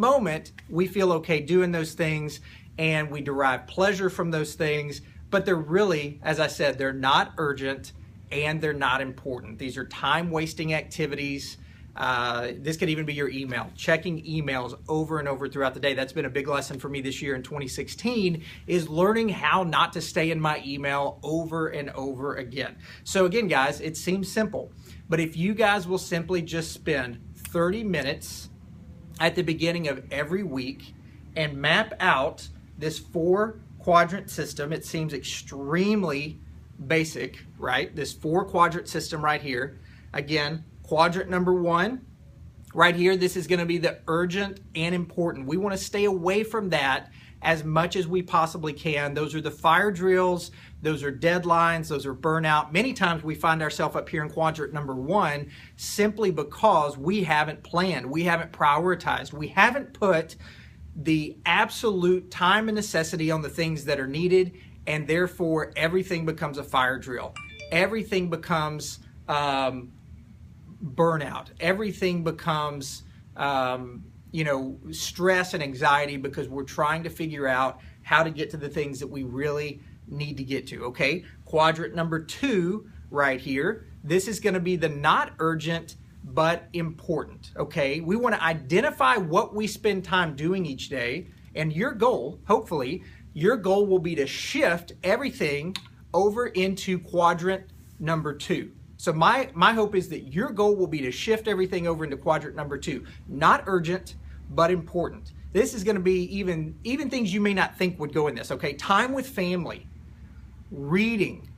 moment, we feel okay doing those things and we derive pleasure from those things, but they're really, as I said, they're not urgent and they're not important. These are time-wasting activities. This could even be your email, checking emails over and over throughout the day. That's been a big lesson for me this year in 2016, is learning how not to stay in my email over and over again. So again, guys, it seems simple, but if you guys will simply just spend 30 minutes at the beginning of every week and map out this 4-quadrant system, it seems extremely basic, right? This 4-quadrant system right here. Again, quadrant number 1, right here, this is going to be the urgent and important. We want to stay away from that as much as we possibly can. Those are the fire drills, those are deadlines, those are burnout. Many times we find ourselves up here in quadrant number 1 simply because we haven't planned, we haven't prioritized, we haven't put the absolute time and necessity on the things that are needed, and therefore everything becomes a fire drill. Everything becomes burnout. Everything becomes, stress and anxiety because we're trying to figure out how to get to the things that we really need to get to, okay? Quadrant number 2 right here, this is going to be the not urgent but important, okay? We want to identify what we spend time doing each day, and your goal, hopefully, your goal will be to shift everything over into quadrant number 2. So my hope is that your goal will be to shift everything over into quadrant number 2. Not urgent, but important. This is going to be even things you may not think would go in this, okay? Time with family, reading,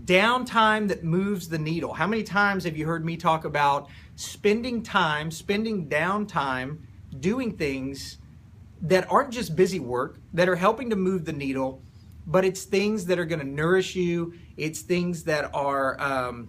downtime that moves the needle. How many times have you heard me talk about spending downtime doing things that aren't just busy work, that are helping to move the needle, but it's things that are going to nourish you. It's things that are,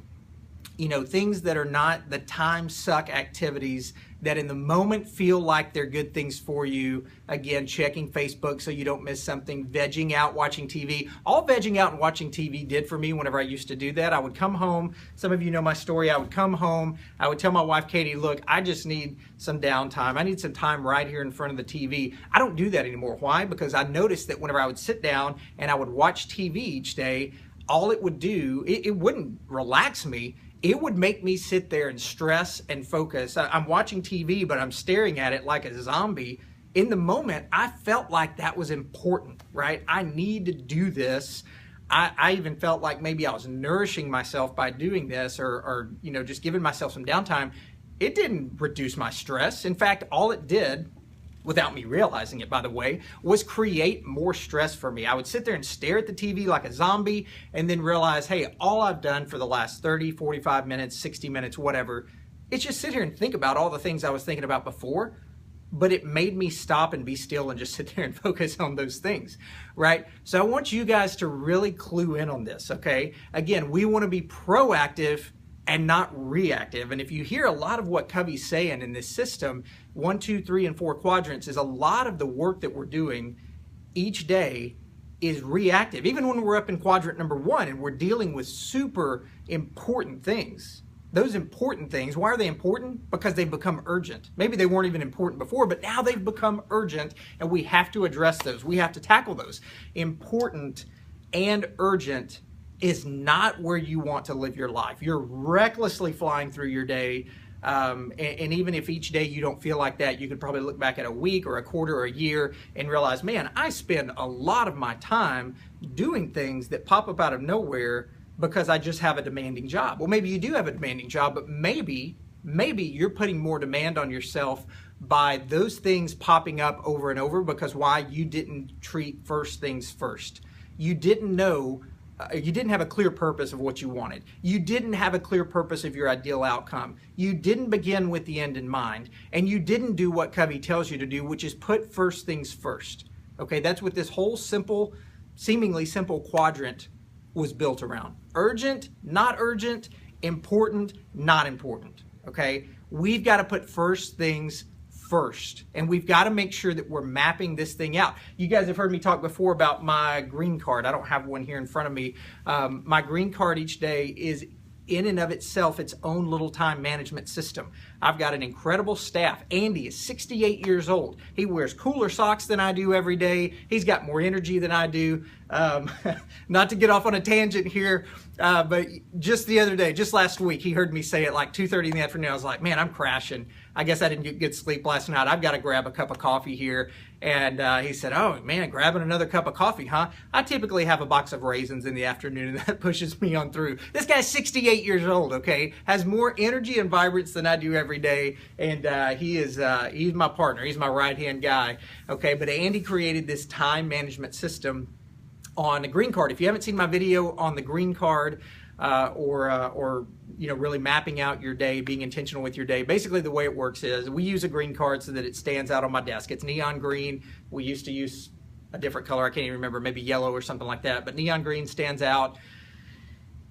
things that are not the time suck activities that in the moment feel like they're good things for you. Again, checking Facebook so you don't miss something, vegging out, watching TV. All vegging out and watching TV did for me whenever I used to do that. I would come home, some of you know my story, I would come home, I would tell my wife, Katie, look, I just need some downtime. I need some time right here in front of the TV. I don't do that anymore. Why? Because I noticed that whenever I would sit down and I would watch TV each day, all it would do, it wouldn't relax me. It would make me sit there and stress and focus. I'm watching TV, but I'm staring at it like a zombie. In the moment, I felt like that was important, right? I need to do this. I even felt like maybe I was nourishing myself by doing this or just giving myself some downtime. It didn't reduce my stress. In fact, all it did, without me realizing it, by the way, was create more stress for me. I would sit there and stare at the TV like a zombie and then realize, hey, all I've done for the last 30, 45 minutes, 60 minutes, whatever, it's just sit here and think about all the things I was thinking about before, but it made me stop and be still and just sit there and focus on those things, right? So I want you guys to really clue in on this, okay? Again, we want to be proactive and not reactive. And if you hear a lot of what Covey's saying in this system, 1, 2, 3, and 4 quadrants, is a lot of the work that we're doing each day is reactive. Even when we're up in quadrant number 1 and we're dealing with super important things. Those important things, why are they important? Because they've become urgent. Maybe they weren't even important before, but now they've become urgent and we have to address those. We have to tackle those. Important and urgent is not where you want to live your life. You're recklessly flying through your day, and even if each day you don't feel like that, you could probably look back at a week or a quarter or a year and realize, man, I spend a lot of my time doing things that pop up out of nowhere because I just have a demanding job. Well, maybe you do have a demanding job, but maybe you're putting more demand on yourself by those things popping up over and over because why? You didn't treat first things first. You didn't know. You didn't have a clear purpose of what you wanted. You didn't have a clear purpose of your ideal outcome. You didn't begin with the end in mind. And you didn't do what Covey tells you to do, which is put first things first. Okay, that's what this whole simple, seemingly simple quadrant was built around. Urgent, not urgent, important, not important. Okay, we've got to put first things first, and we've got to make sure that we're mapping this thing out. You guys have heard me talk before about my green card. I don't have one here in front of me. My green card each day is in and of itself its own little time management system. I've got an incredible staff. Andy is 68 years old. He wears cooler socks than I do every day. He's got more energy than I do. Not to get off on a tangent here, but just the other day, just last week, he heard me say at like 2:30 in the afternoon. I was like, man, I'm crashing. I guess I didn't get good sleep last night. I've got to grab a cup of coffee here. And he said, oh man, grabbing another cup of coffee, huh? I typically have a box of raisins in the afternoon, and that pushes me on through. This guy's 68 years old, okay? Has more energy and vibrance than I do every day. And he's my partner. He's my right-hand guy, okay? But Andy created this time management system on a green card. If you haven't seen my video on the green card, or you know, really mapping out your day, being intentional with your day, basically the way it works is we use a green card so that it stands out on my desk. It's neon green. We used to use a different color. I can't even remember, maybe yellow or something like that, but neon green stands out.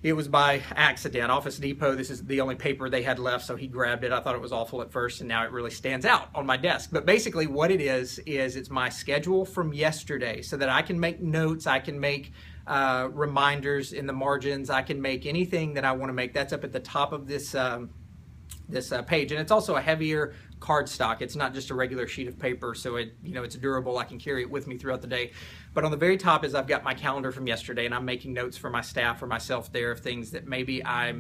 It was by accident. Office Depot, this is the only paper they had left, so he grabbed it. I thought it was awful at first, and now it really stands out on my desk. But basically what it is it's my schedule from yesterday so that I can make notes, I can make reminders in the margins, I can make anything that I want to make. That's up at the top of this page, and it's also a heavier cardstock. It's not just a regular sheet of paper, so it's durable. I can carry it with me throughout the day. But on the very top is I've got my calendar from yesterday, and I'm making notes for my staff or myself there of things that maybe I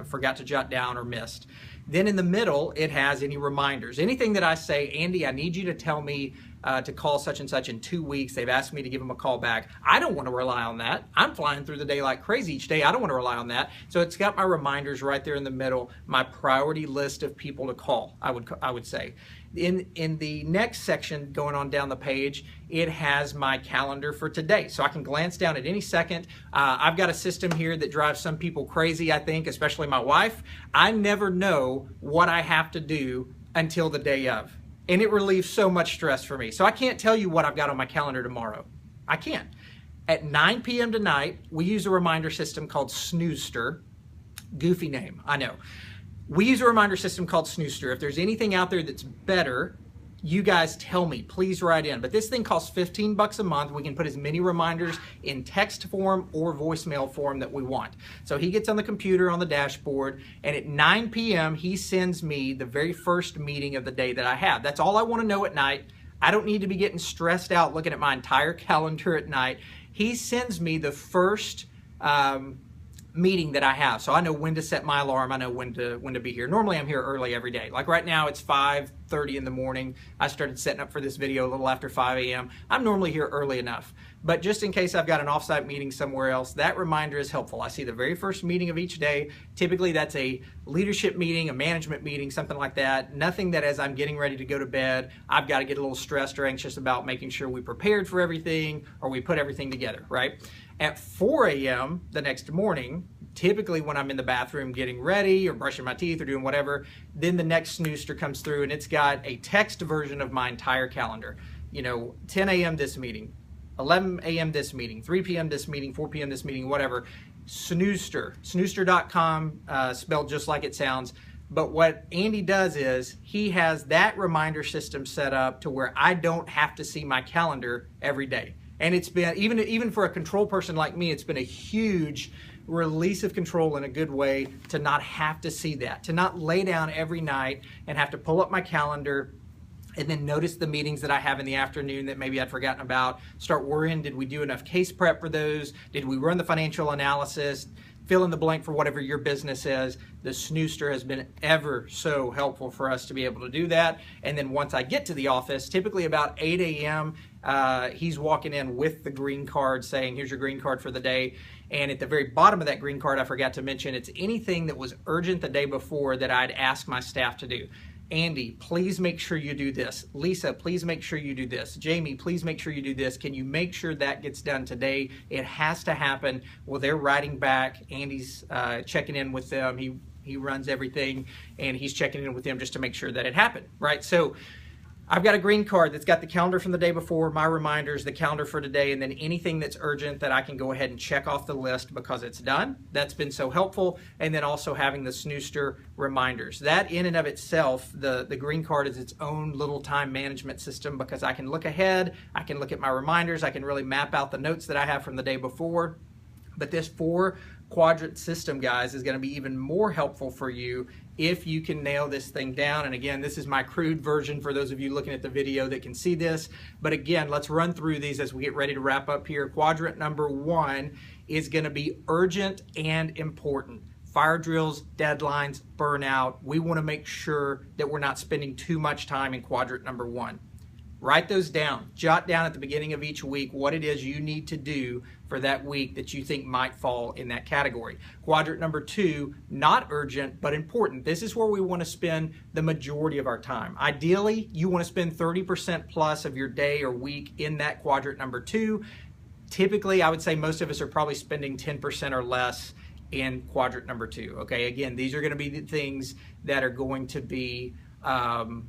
forgot to jot down or missed. Then in the middle, it has any reminders. Anything that I say, Andy, I need you to tell me to call such and such in 2 weeks. They've asked me to give them a call back. I don't want to rely on that. I'm flying through the day like crazy each day. I don't want to rely on that. So it's got my reminders right there in the middle, my priority list of people to call, I would say. In the next section going on down the page, it has my calendar for today. So I can glance down at any second. I've got a system here that drives some people crazy, I think, especially my wife. I never know what I have to do until the day of. And it relieves so much stress for me. So I can't tell you what I've got on my calendar tomorrow. I can't. At 9 p.m. tonight, we use a reminder system called Snoozester. Goofy name, I know. We use a reminder system called Snoozester. If there's anything out there that's better, you guys tell me, please write in. But this thing costs $15 a month. We can put as many reminders in text form or voicemail form that we want. So he gets on the computer on the dashboard, and at 9 p.m. he sends me the very first meeting of the day that I have. That's all I want to know at night. I don't need to be getting stressed out looking at my entire calendar at night. He sends me the first meeting that I have, so I know when to set my alarm. I know when to be here. Normally I'm here early every day. Like right now it's 5:30 in the morning. I started setting up for this video a little after 5 a.m. I'm normally here early enough, but just in case I've got an offsite meeting somewhere else, that reminder is helpful. I see the very first meeting of each day. Typically that's a leadership meeting, a management meeting, something like that. Nothing that as I'm getting ready to go to bed, I've got to get a little stressed or anxious about making sure we prepared for everything or we put everything together, right? At 4 a.m. the next morning, typically when I'm in the bathroom getting ready or brushing my teeth or doing whatever, then the next Snoozester comes through and it's got a text version of my entire calendar. 10 a.m. this meeting, 11 a.m. this meeting, 3 p.m. this meeting, 4 p.m. this meeting, whatever. Snoozester, snoozester.com, spelled just like it sounds. But what Andy does is he has that reminder system set up to where I don't have to see my calendar every day. And it's been, even for a control person like me, it's been a huge release of control in a good way to not have to see that, to not lay down every night and have to pull up my calendar and then notice the meetings that I have in the afternoon that maybe I'd forgotten about, start worrying, did we do enough case prep for those? Did we run the financial analysis? Fill in the blank for whatever your business is. The Snoozester has been ever so helpful for us to be able to do that. And then once I get to the office, typically about 8 a.m., he's walking in with the green card saying, here's your green card for the day. And at the very bottom of that green card, I forgot to mention, it's anything that was urgent the day before that I'd ask my staff to do. Andy, please make sure you do this. Lisa, please make sure you do this. Jamie, please make sure you do this. Can you make sure that gets done today? It has to happen. Well, they're writing back. Andy's checking in with them. He runs everything, and he's checking in with them just to make sure that it happened, right? So I've got a green card that's got the calendar from the day before, my reminders, the calendar for today, and then anything that's urgent that I can go ahead and check off the list because it's done. That's been so helpful. And then also having the Snoozester reminders. That in and of itself, the green card is its own little time management system because I can look ahead, I can look at my reminders, I can really map out the notes that I have from the day before. But this 4 quadrant system, guys, is going to be even more helpful for you if you can nail this thing down. And again, this is my crude version for those of you looking at the video that can see this. But again, let's run through these as we get ready to wrap up here. Quadrant number 1 is going to be urgent and important. Fire drills, deadlines, burnout. We want to make sure that we're not spending too much time in quadrant number 1. Write those down. Jot down at the beginning of each week what it is you need to do for that week that you think might fall in that category. Quadrant number 2, not urgent, but important. This is where we want to spend the majority of our time. Ideally, you want to spend 30% plus of your day or week in that quadrant number 2. Typically, I would say most of us are probably spending 10% or less in quadrant number 2. Okay, again, these are going to be the things that are going to be time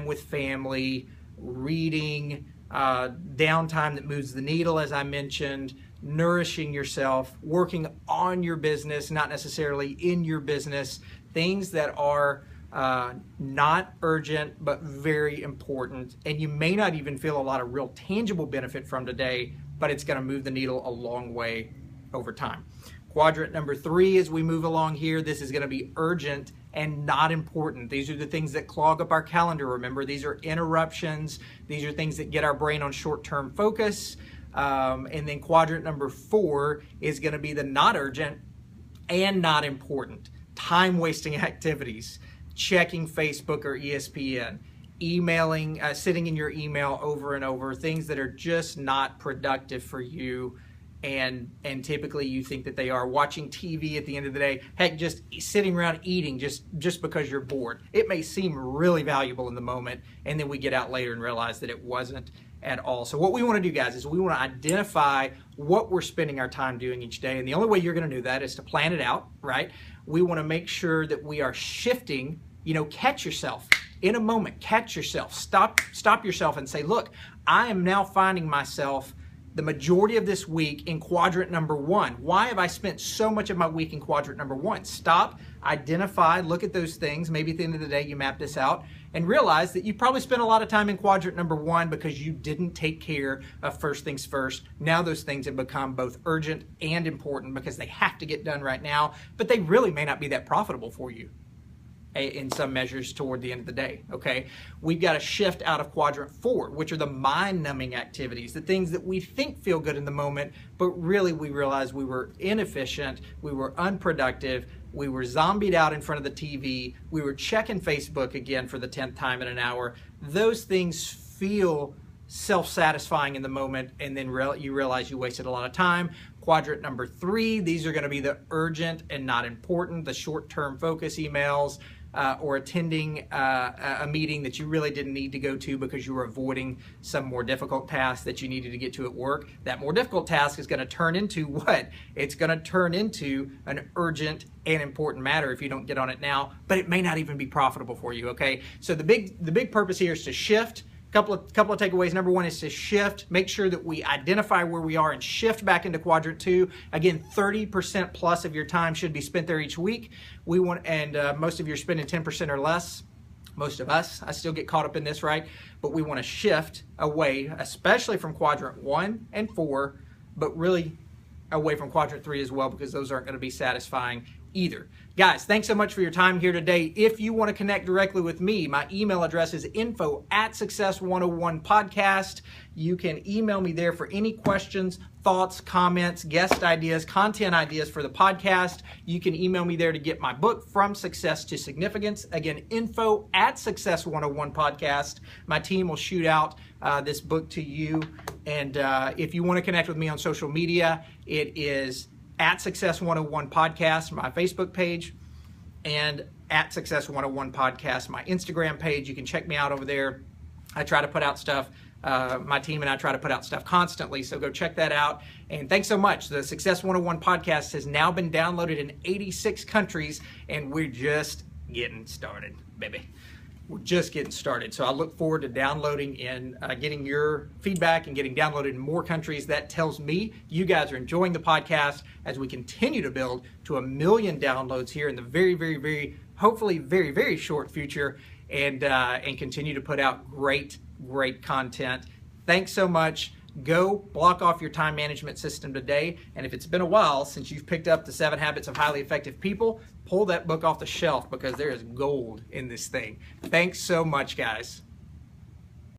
with family, reading, downtime that moves the needle, as I mentioned, nourishing yourself, working on your business, not necessarily in your business, things that are not urgent but very important, and you may not even feel a lot of real tangible benefit from today, but it's going to move the needle a long way over time. Quadrant number 3, as we move along here, this is going to be urgent and not important. These are the things that clog up our calendar. Remember, these are interruptions. These are things that get our brain on short-term focus. And then quadrant number 4 is going to be the not urgent and not important. Time-wasting activities, checking Facebook or ESPN, emailing, sitting in your email over and over, things that are just not productive for you. And typically you think that they are. Watching TV at the end of the day, heck, just sitting around eating just because you're bored. It may seem really valuable in the moment, and then we get out later and realize that it wasn't at all. So what we want to do, guys, is we want to identify what we're spending our time doing each day, and the only way you're going to do that is to plan it out, right? We want to make sure that we are shifting. Catch yourself in a moment. Catch yourself. Stop yourself and say, look, I am now finding myself the majority of this week in quadrant number 1. Why have I spent so much of my week in quadrant number 1? Stop, identify, look at those things. Maybe at the end of the day you map this out and realize that you probably spent a lot of time in quadrant number 1 because you didn't take care of first things first. Now those things have become both urgent and important because they have to get done right now, but they really may not be that profitable for you in some measures toward the end of the day, okay? We've got to shift out of quadrant 4, which are the mind-numbing activities, the things that we think feel good in the moment, but really we realize we were inefficient, we were unproductive, we were zombied out in front of the TV, we were checking Facebook again for the 10th time in an hour. Those things feel self-satisfying in the moment, and then you realize you wasted a lot of time. Quadrant number 3, these are going to be the urgent and not important, the short-term focus emails, or attending a meeting that you really didn't need to go to because you were avoiding some more difficult task that you needed to get to at work. That more difficult task is going to turn into what? It's going to turn into an urgent and important matter if you don't get on it now, but it may not even be profitable for you, okay? So the big purpose here is to shift. Couple of takeaways. Number 1 is to shift. Make sure that we identify where we are and shift back into quadrant 2. Again, 30% plus of your time should be spent there each week. Most of you are spending 10% or less. Most of us, I still get caught up in this, right? But we want to shift away, especially from quadrant 1 and 4, but really away from quadrant 3 as well, because those aren't going to be satisfying either. Guys, thanks so much for your time here today. If you want to connect directly with me, my email address is info@success101podcast. You can email me there for any questions, thoughts, comments, guest ideas, content ideas for the podcast. You can email me there to get my book, From Success to Significance. Again, info@success101podcast. My team will shoot out this book to you. And if you want to connect with me on social media, it is @Success101 Podcast, my Facebook page, and @Success101 Podcast, my Instagram page. You can check me out over there. I try to put out stuff. My team and I try to put out stuff constantly, so go check that out. And thanks so much. The Success 101 podcast has now been downloaded in 86 countries, and we're just getting started, baby. We're just getting started. So I look forward to downloading and getting your feedback and getting downloaded in more countries. That tells me you guys are enjoying the podcast as we continue to build to 1 million downloads here in the very, hopefully very short future, and continue to put out great content. Thanks so much. go block off your time management system today. And if it's been a while since you've picked up the 7 Habits of Highly Effective People, pull that book off the shelf because there is gold in this thing. Thanks so much, guys.